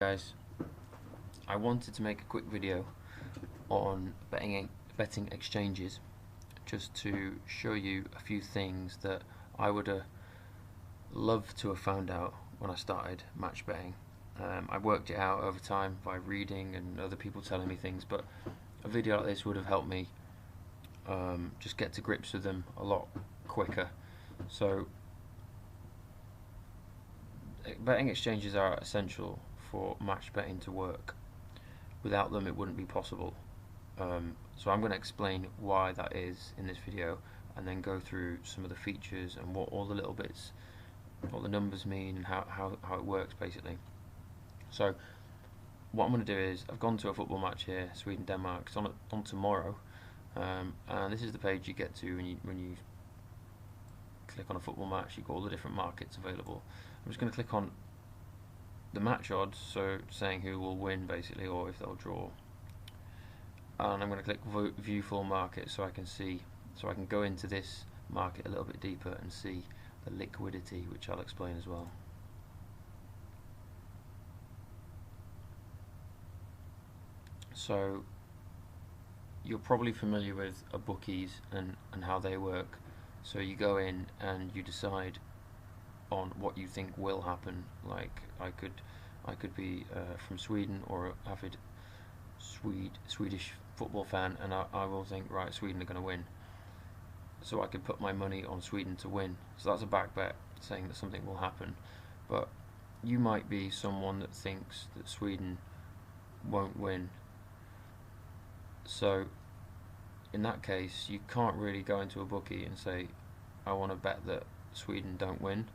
Guys, I wanted to make a quick video on betting exchanges, just to show you a few things that I would have loved to have found out when I started match betting. I worked it out over time by reading and other people telling me things, but a video like this would have helped me just get to grips with them a lot quicker. So betting exchanges are essential for match betting to work. Without them it wouldn't be possible. So I'm going to explain why that is in this video, and then go through some of the features and what all the little bits, what the numbers mean, and how it works basically. So what I'm going to do is, I've gone to a football match here, Sweden-Denmark. It's on tomorrow, and this is the page you get to when you click on a football match. You've got all the different markets available. I'm just going to click on the match odds, so saying who will win basically, or if they'll draw. And I'm going to click view full market, so I can go into this market a little bit deeper and see the liquidity, which I'll explain as well. So you're probably familiar with bookies and how they work. So you go in and you decide on what you think will happen. Like I could be from Sweden, or an avid Swedish football fan, and I will think, right, Sweden are going to win. So I could put my money on Sweden to win. So that's a back bet, saying that something will happen. But you might be someone that thinks that Sweden won't win. So in that case, you can't really go into a bookie and say, I want to bet that Sweden don't win.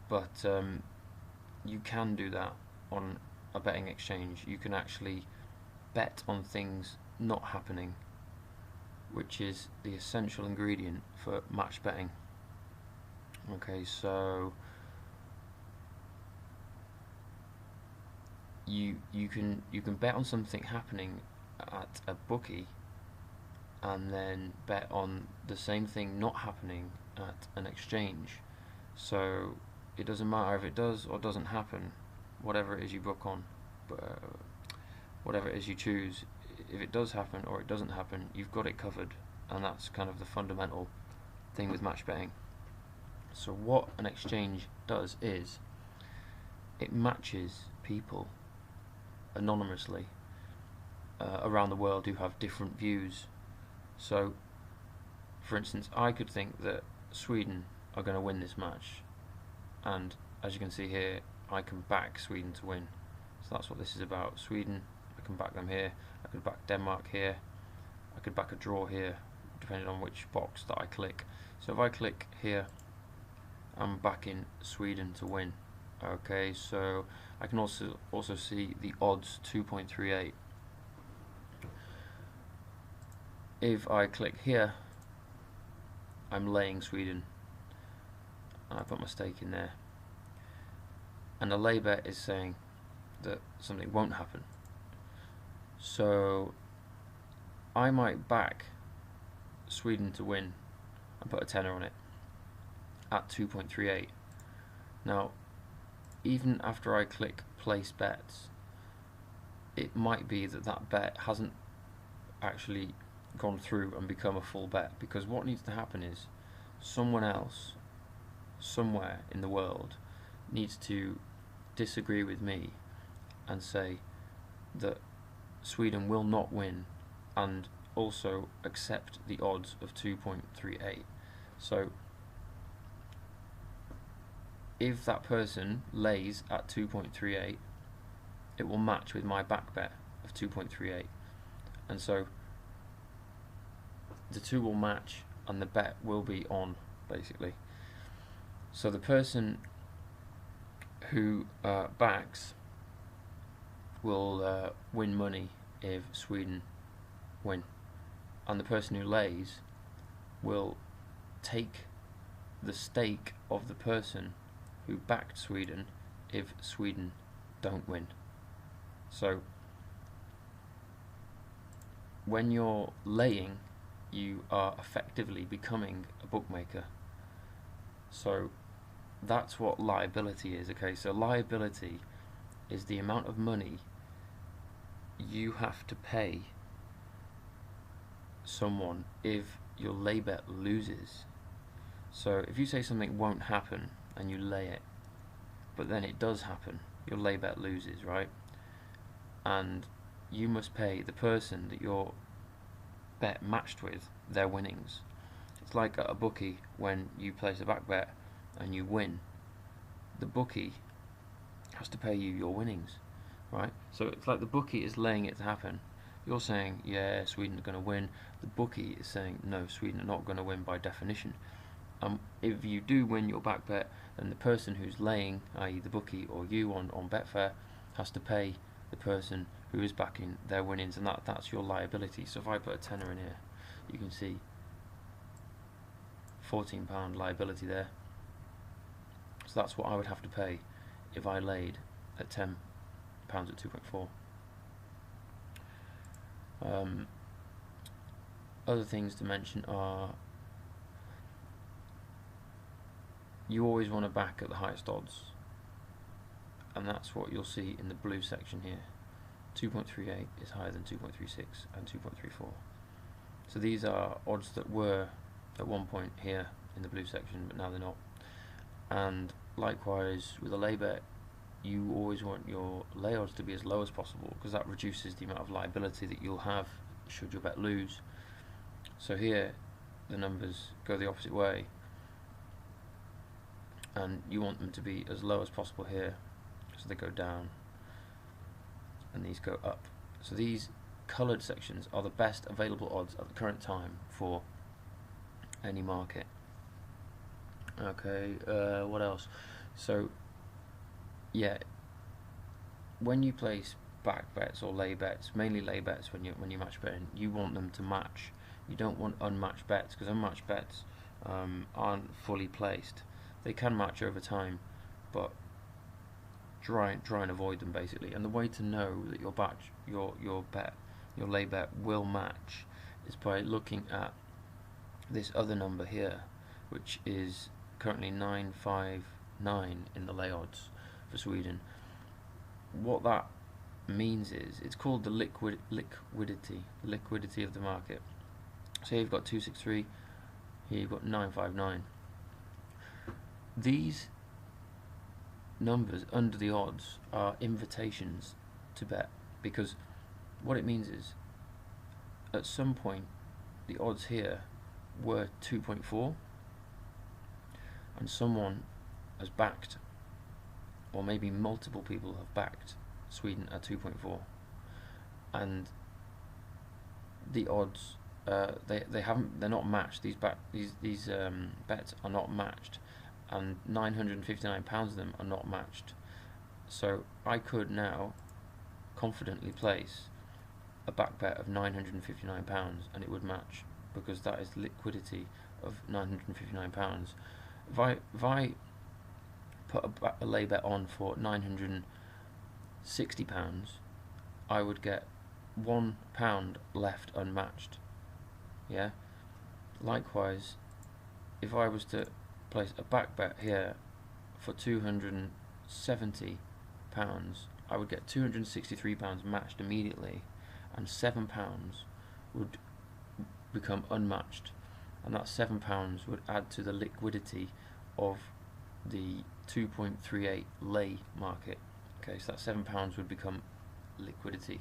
But you can do that on a betting exchange. You can actually bet on things not happening, which is the essential ingredient for match betting. Okay, so you can bet on something happening at a bookie, and then bet on the same thing not happening at an exchange. So it doesn't matter if it does or doesn't happen, whatever it is you book on, whatever it is you choose. If it does happen or it doesn't happen, you've got it covered, and that's kind of the fundamental thing with match betting. So what an exchange does is it matches people anonymously around the world who have different views. So for instance, I could think that Sweden are going to win this match, and as you can see here, I can back Sweden to win. So that's what this is about. Sweden, I can back them here. I could back Denmark here. I could back a draw here, depending on which box that I click. So if I click here, I'm backing Sweden to win. Okay, so I can also see the odds 2.38. If I click here, I'm laying Sweden, and I put my stake in there. And a lay bet is saying that something won't happen. So I might back Sweden to win and put a tenner on it at 2.38. Now, even after I click place bets, it might be that that bet hasn't actually gone through and become a full bet, because what needs to happen is someone else somewhere in the world needs to disagree with me and say that Sweden will not win, and also accept the odds of 2.38. So if that person lays at 2.38, it will match with my back bet of 2.38, and so the two will match and the bet will be on, basically. So the person who backs will win money if Sweden win, and the person who lays will take the stake of the person who backed Sweden if Sweden don't win. So when you're laying, you are effectively becoming a bookmaker. So that's what liability is. Okay, so liability is the amount of money you have to pay someone if your lay bet loses. So if you say something won't happen and you lay it, but then it does happen, your lay bet loses, right? And you must pay the person that your bet matched with their winnings. It's like at a bookie when you place a back bet and you win. The bookie has to pay you your winnings, right? So it's like the bookie is laying it to happen. You're saying, yeah, Sweden are going to win. The bookie is saying, no, Sweden are not going to win by definition. If you do win your back bet, then the person who's laying, i.e. the bookie or you on Betfair, has to pay the person who is backing their winnings, and that's your liability. So if I put a tenner in here, you can see £14 liability there. So that's what I would have to pay if I laid at £10 at 2.4. Other things to mention are, you always want to back at the highest odds, and that's what you'll see in the blue section here. 2.38 is higher than 2.36 and 2.34. So these are odds that were at one point here in the blue section, but now they're not. And likewise with a lay bet, you always want your lay odds to be as low as possible, because that reduces the amount of liability that you'll have should your bet lose. So here the numbers go the opposite way, and you want them to be as low as possible here, so they go down and these go up. So these coloured sections are the best available odds at the current time for any market. Okay, what else? So yeah, when you place back bets or lay bets, mainly lay bets when you match betting, you want them to match. You don't want unmatched bets, because unmatched bets aren't fully placed. They can match over time, but try and avoid them basically. And the way to know that your lay bet will match is by looking at this other number here, which is currently 959 in the lay odds for Sweden. What that means is, it's called the liquidity of the market. So you've got 263, here you've got 959. These numbers under the odds are invitations to bet, because what it means is, at some point the odds here were 2.4 and someone has backed, or maybe multiple people have backed Sweden at 2.4, and the odds they're not matched. These bets are not matched, and £959 of them are not matched. So I could now confidently place a back bet of £959 and it would match, because that is liquidity of £959. If I put a lay bet on for £960, I would get £1 left unmatched. Yeah. Likewise, if I was to place a back bet here for £270, I would get £263 matched immediately, and £7 would become unmatched, and that £7 would add to the liquidity of the 2.38 lay market. Okay, so that £7 would become liquidity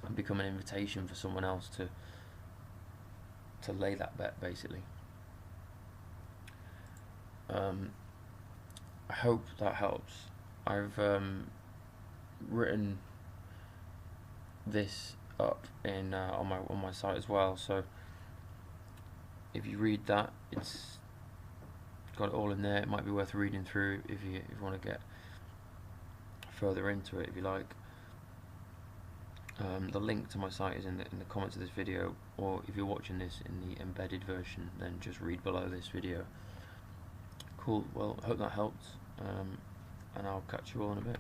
and become an invitation for someone else to lay that bet, basically. I hope that helps. I've written this up in on my site as well, so if you read that, it's got it all in there. It might be worth reading through if you want to get further into it, if you like. The link to my site is in the comments of this video, or if you're watching this in the embedded version, then just read below this video. Cool, well, I hope that helped, and I'll catch you all in a bit.